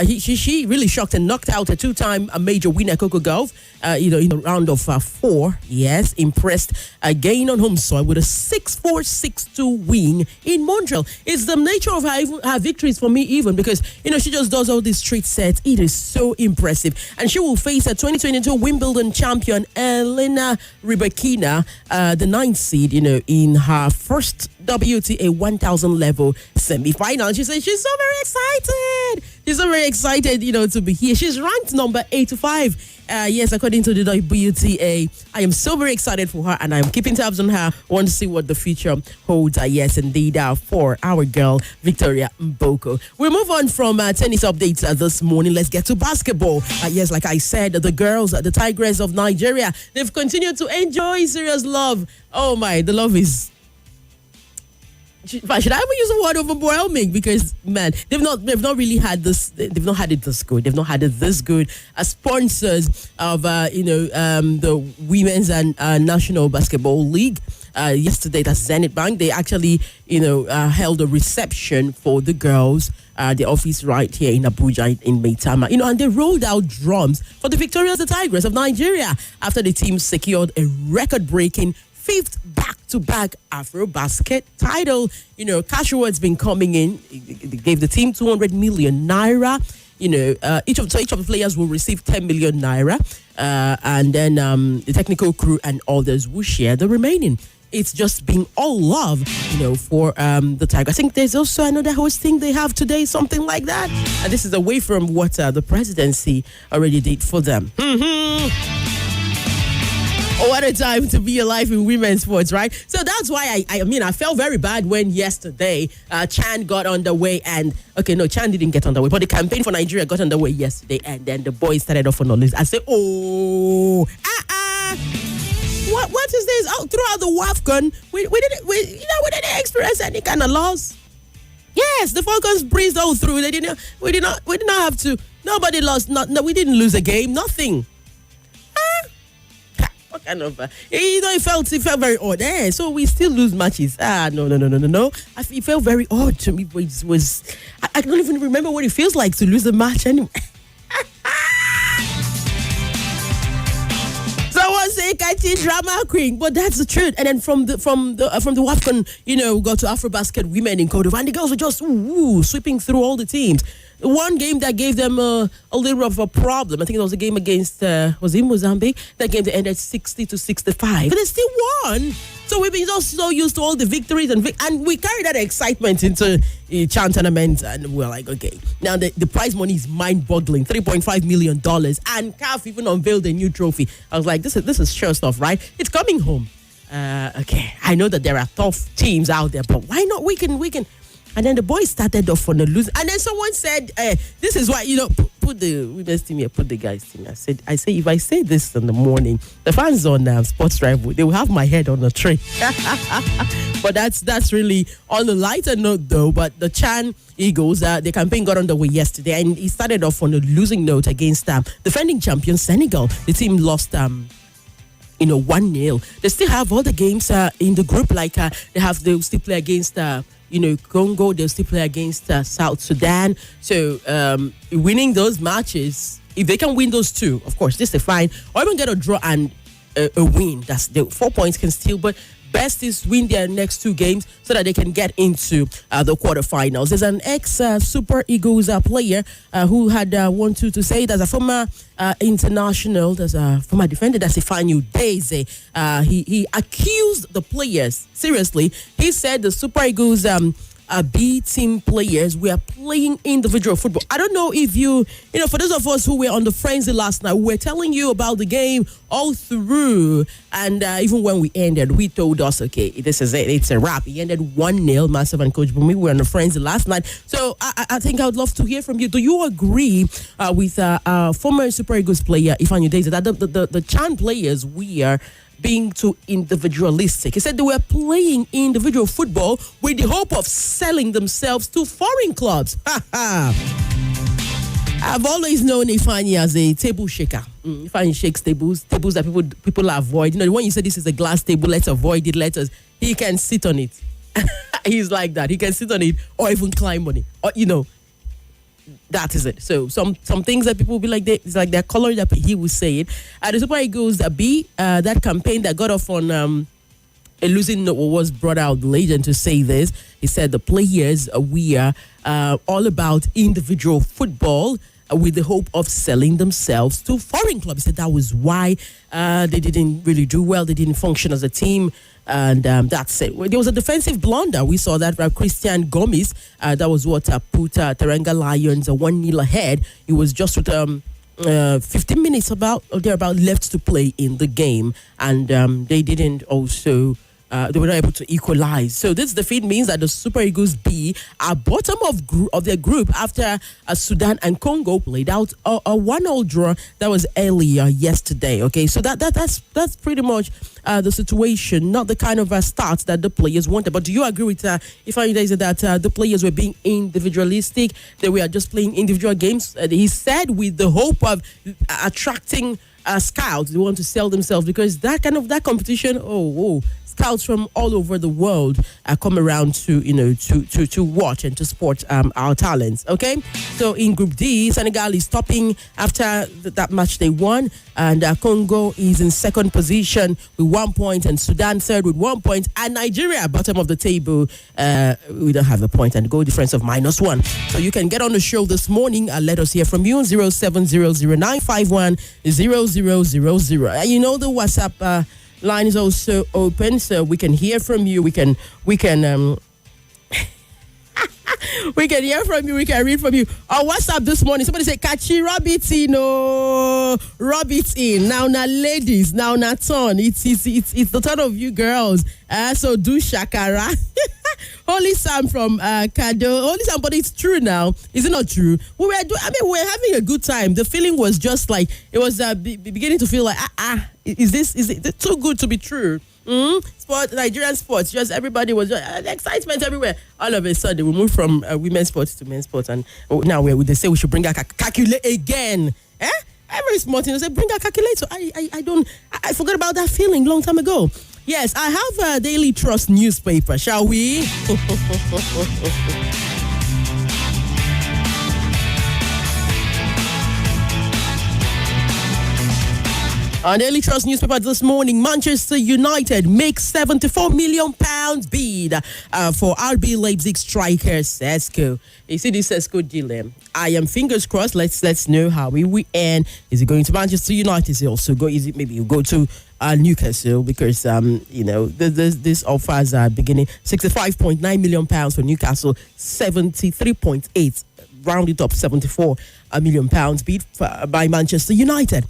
She really shocked and knocked out a two-time major winner, Coco Gauff, in the round of 4. Yes, impressed again on home soil with a 6-4, 6-2 win in Montreal. It's the nature of her victories for me, even because, she just does all these street sets. It is so impressive. And she will face a 2022 Wimbledon champion, Elena Rybakina, the 9th seed, in her first WTA 1000 level semi-final. She said she's so very excited. She's so very excited, to be here. She's ranked number 85. Yes, according to the WTA. I am so very excited for her, and I'm keeping tabs on her. Want to see what the future holds. Yes, indeed, for our girl, Victoria Mboko. We'll move on from tennis updates this morning. Let's get to basketball. Yes, like I said, the girls, the Tigress of Nigeria, they've continued to enjoy serious love. Oh my, the love is... Should I even use the word overwhelming? Because man, they've not really had this. They've not had it this good. They've not had it this good as sponsors of the Women's and National Basketball League. Yesterday, that's Zenith Bank. They actually held a reception for the girls. The office right here in Abuja in Maitama. And they rolled out drums for the victorious Tigress of Nigeria after the team secured a record-breaking 5th back-to-back Afro-Basket title. Cash award's been coming in. They gave the team 200 million naira. Each of the players will receive 10 million naira. And then the technical crew and others will share the remaining. It's just been all love, for the Tiger. I think there's also another hosting they have today, something like that. And this is away from what the presidency already did for them. What a time to be alive in women's sports, right? So that's why I felt very bad when yesterday Chan got underway and Chan didn't get underway, but the campaign for Nigeria got underway yesterday, and then the boys started off on a list. I said, what is this? Throughout the WAFCON, we didn't experience any kind of loss. Yes, the Falcons breezed all through. We did not have to. Nobody lost. We didn't lose a game. Nothing. What kind of, it felt very odd. So we still lose matches. No. It felt very odd to me. It was, I don't even remember what it feels like to lose a match anyway. Someone say Kachi drama queen, but that's the truth. And then from the WAFCON, we got to Afro-Basket women in Cote d'Ivoire, and the girls were just sweeping through all the teams. One game that gave them a little bit of a problem, I think it was a game against, was it Mozambique? That game that ended 60-65. But they still won. So we've been just so used to all the victories, and we carry that excitement into Chan tournament, and we're like, okay. Now the prize money is mind-boggling, $3.5 million, and CAF even unveiled a new trophy. I was like, this is sure stuff, right? It's coming home. Okay, I know that there are tough teams out there, but why not? We can. And then the boys started off on a lose. And then someone said, this is why, put the women's team here, put the guys' team. I say, if I say this in the morning, the fans on Sports Rival, they will have my head on a tray. But that's really on a lighter note, though. But the Chan Eagles, the campaign got underway yesterday, and it started off on a losing note against defending champion Senegal. The team lost 1-0. They still have all the games in the group, like they'll still play against Congo, they'll still play against South Sudan. So winning those matches, if they can win those two, of course, this is fine. Or even get a draw and a win. That's the 4 points can still, but best is win their next two games so that they can get into the quarterfinals. There's an ex-Super Eagles player who had wanted to say there's a former international, there's a former defender, that's Ifanyu Daisy. He accused the players, seriously. He said the Super Eagles B team players were playing individual football. I don't know if for those of us who were on the frenzy last night, we were telling you about the game all through. And even when we ended, we told us, okay, this is it. It's a wrap. It ended 1-0, Massive and Coach Bumi. We were on the frenzy last night. So I think I would love to hear from you. Do you agree with former Super Eagles player, Ifanyu Daisy, that the Chan players were being too individualistic? He said they were playing individual football with the hope of selling themselves to foreign clubs. I've always known Ifanyu as a table shaker. Ifanyu shakes tables that people avoid. When you say this is a glass table, let's avoid it. He can sit on it. He's like that. He can sit on it or even climb on it. Or, that is it. So some things that people will be like, it's like their color that he will say it. The Super Eagles B, that campaign that got off on a losing note was brought out the legend to say this. He said the players we are all about individual football with the hope of selling themselves to foreign clubs. He said that was why they didn't really do well. They didn't function as a team. And that's it. There was a defensive blunder. We saw that Christian Gomez. That was what put Teranga Lions 1-0 ahead. It was just with 15 minutes about left to play in the game. And they didn't also... they were not able to equalize. So this defeat means that the Super Eagles B are bottom of their group after Sudan and Congo played out a 1-0 draw that was earlier yesterday. Okay, so that's pretty much the situation, not the kind of start that the players wanted. But do you agree with Ifeanyi that the players were being individualistic? They were just playing individual games. He said with the hope of attracting scouts. They want to sell themselves because that competition. Scouts from all over the world come around to to watch and to support our talents. Okay, so in Group D, Senegal is topping after that match they won, and Congo is in second position with 1 point, and Sudan third with 1 point, and Nigeria bottom of the table. We don't have a point and goal difference of -1. So you can get on the show this morning and let us hear from you 07009510000. And you know the WhatsApp. Line is also open, so we can hear from you. We can we can hear from you. We can read from you. On WhatsApp this morning, somebody say, Kachi, rub it in. Oh, rub it in. Now, ladies, now, turn. It's the turn of you girls. So do shakara. Holy Sam from Kado. Holy Sam, but it's true now. Is it not true? We were having a good time. The feeling was just like, it was beginning to feel like, is it too good to be true? Nigerian sports, just everybody was excitement everywhere. All of a sudden, we moved from women's sports to men's sports, and now they say we should bring a calculator again. Every small thing they say bring a calculator. I forgot about that feeling long time ago. Yes, I have a Daily Trust newspaper. Shall we? On Daily Trust newspaper this morning, Manchester United makes £74 million bid for RB Leipzig striker Sesko. You see this Sesko deal? I am fingers crossed. Let's know how we will end. Is he going to Manchester United? Is he also go? Is it maybe you go to Newcastle, because this offers are beginning £65.9 million for Newcastle, 73.8 rounded up £74 million bid by Manchester United.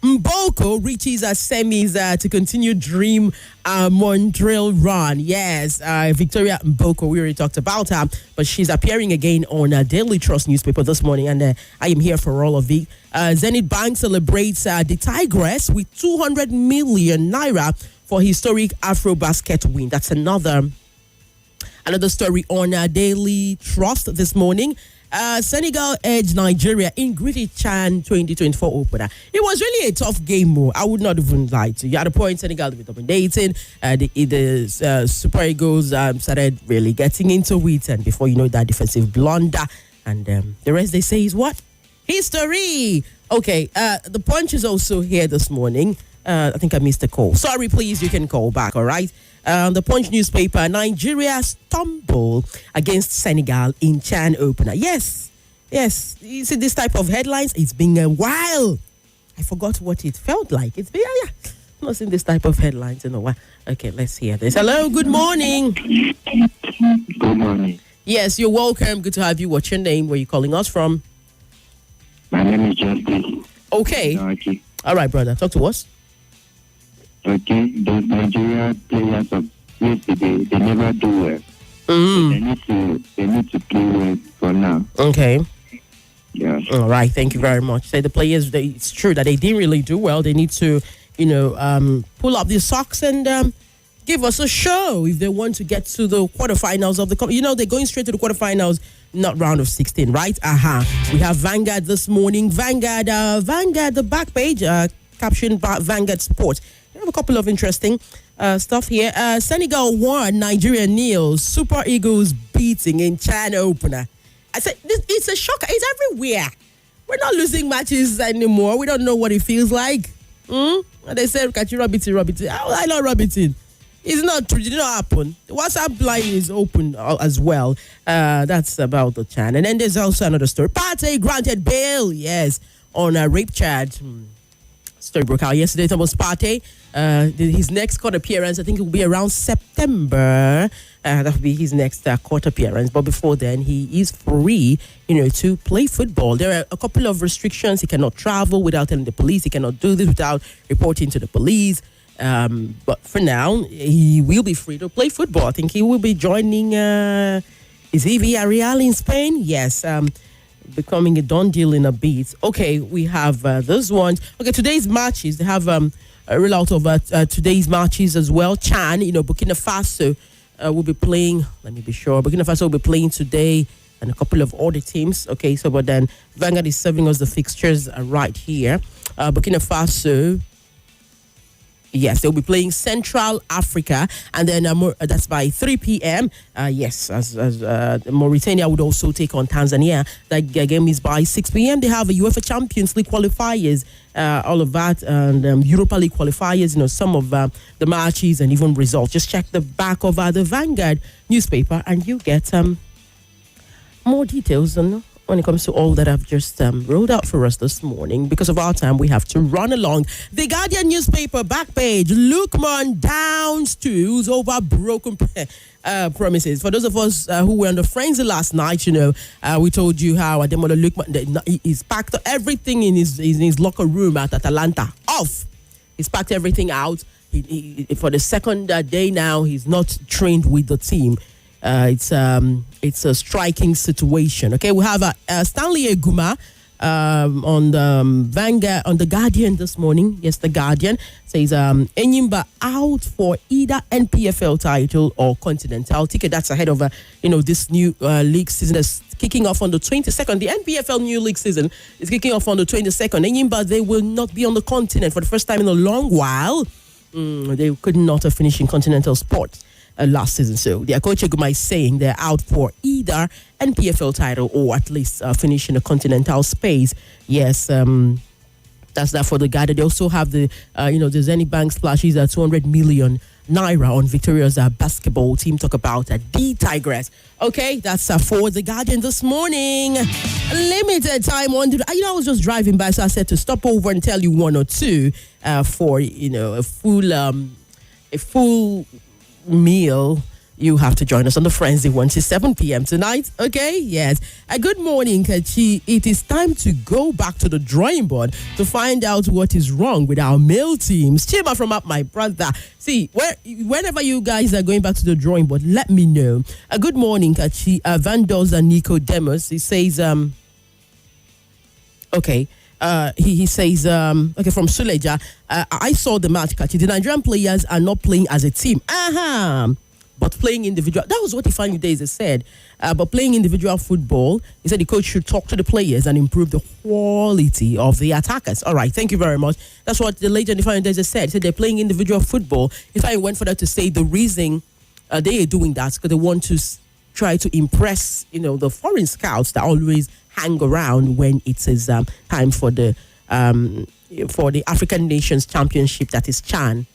Mboko reaches semis to continue dream Montreal run. Yes, Victoria Mboko, we already talked about her, but she's appearing again on Daily Trust newspaper this morning, and I am here for all of it. Zenith Bank celebrates the Tigress with 200 million naira for historic Afro basket win. That's another story on Daily Trust this morning. Senegal edged Nigeria in Gritty Chan 2024 opener. It was really a tough game, Mo. I would not even lie to you. At a point, Senegal were dominating. The Super Eagles started really getting into it, and before you know that defensive blunder, and the rest they say is what? History. Okay, the Punch is also here this morning. I think I missed the call. Sorry, please, you can call back, all right? The Punch newspaper, Nigeria stumble against Senegal in Chan opener. Yes. You see this type of headlines? It's been a while. I forgot what it felt like. It's been, I've not seen this type of headlines in a while. Okay, let's hear this. Hello, good morning. Good morning. Yes, you're welcome. Good to have you. What's your name? Where are you calling us from? My name is Justice. Okay. Kachi. All right, brother. Talk to us. Okay, the Nigeria players of yesterday, they never do well. They need to play well for now. Okay. Yeah. All right. Thank you very much. Say the players, it's true that they didn't really do well. They need to, pull up their socks and give us a show if they want to get to the quarterfinals of the they're going straight to the quarterfinals, not round of 16, right? We have Vanguard this morning. Vanguard, the back page, captioned by Vanguard Sports. We have a couple of interesting stuff here. Senegal won, Nigeria nil. Super Eagles beating in Chan opener. I said, it's a shocker. It's everywhere. We're not losing matches anymore. We don't know what it feels like. And they said, Kachi, rub it in. How will I not rub it in? It's not true. It did not happen. The WhatsApp line is open as well. That's about the Chan. And then there's also another story. Partey granted bail, yes, on a rape charge. Story broke out yesterday. Thomas Partey, his next court appearance, I think it will be around September. That will be his next court appearance. But before then, he is free, to play football. There are a couple of restrictions. He cannot travel without telling the police. He cannot do this without reporting to the police. But for now, he will be free to play football. I think he will be joining, is he Villarreal in Spain? Yes, becoming a done deal in a bit. Okay, we have those ones. Okay, today's matches, they have a rollout of today's matches as well. Chan, Burkina Faso will be playing, let me be sure, Burkina Faso will be playing today and a couple of other teams. Okay, so but then Vanguard is serving us the fixtures right here. Burkina Faso, yes, they'll be playing Central Africa, and then that's by 3 p.m. Yes, as Mauritania would also take on Tanzania. That game is by 6 p.m. They have a UEFA Champions League qualifiers, all of that, and Europa League qualifiers, some of the matches and even results. Just check the back of the Vanguard newspaper and you get more details when it comes to all that I've just rolled out for us this morning. Because of our time, we have to run along. The Guardian newspaper back page, Lukman downs tools over broken promises. For those of us who were on the frenzy last night, we told you how Ademola Lukman, he's packed everything in his locker room at Atalanta. Off. He's packed everything out. He for the second day now, he's not trained with the team. It's a striking situation. Okay, we have Stanley Eguma on the Vanguard, on the Guardian this morning. Yes, the Guardian says Enyimba out for either NPFL title or Continental ticket. That's ahead of this new league season that's kicking off on the 22nd. The NPFL new league season is kicking off on the 22nd. Enyimba, they will not be on the continent for the first time in a long while. They could not have finished in continental sports last season. So their coach Eguma is saying they're out for either NPFL title or at least finish in the continental space. Yes, that's that for the guy. They also have the, the Zenith Bank splashes 200 million naira on Victoria's basketball team. Talk about the Tigress. Okay, that's for the Guardian this morning. Limited time on. I was just driving by, so I said to stop over and tell you one or two for a full meal. You have to join us on the Frenzy 1 to 7 p.m. tonight. Okay, yes. Good morning, Kachi. It is time to go back to the drawing board to find out what is wrong with our male teams. Chima from Up, my brother. See, whenever you guys are going back to the drawing board, let me know. Good morning, Kachi. Vandos and Nicodemus. He says, okay. He says, okay, from Suleja, I saw the match, Kachi. The Nigerian players are not playing as a team. But playing individual, that was what Ifeanyi Days said. But playing individual football, he said the coach should talk to the players and improve the quality of the attackers. All right, thank you very much. That's what the legend Ifeanyi Days said. He said they're playing individual football. Ifeanyi went further to say the reason they are doing that is because they want to try to impress, the foreign scouts that always hang around when it is time for the African Nations Championship, that is CHAN.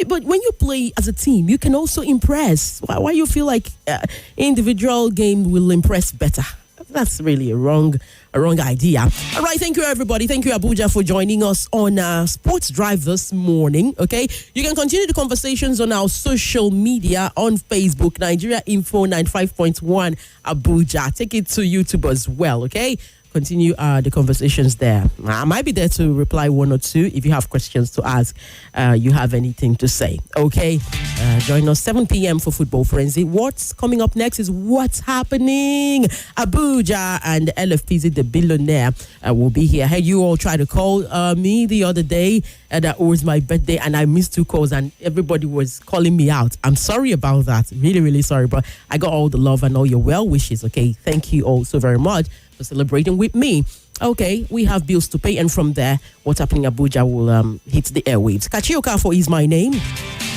But when you play as a team, you can also impress. Why you feel like individual game will impress better? That's really a wrong idea. All right, thank you, everybody. Thank you, Abuja, for joining us on Sports Drive this morning. Okay, you can continue the conversations on our social media on Facebook, Nigeria Info 95.1 Abuja. Take it to YouTube as well. Okay. Continue the conversations there. I might be there to reply one or two if you have questions to ask. You have anything to say. Okay. Join us 7 p.m. for Football Frenzy. What's coming up next is What's Happening. Abuja and LFPZ, the billionaire, will be here. Hey, you all tried to call me the other day. That was my birthday and I missed 2 calls and everybody was calling me out. I'm sorry about that. Really, really sorry. But I got all the love and all your well wishes. Okay. Thank you all so very much for celebrating with me. Okay, we have bills to pay, and from there, What's Happening Abuja will hit the airwaves. Kachi Okafor is my name.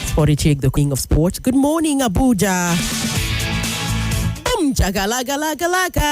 Sporty Chick, the Queen of Sports. Good morning, Abuja. Boom, Chagalagalagalaka.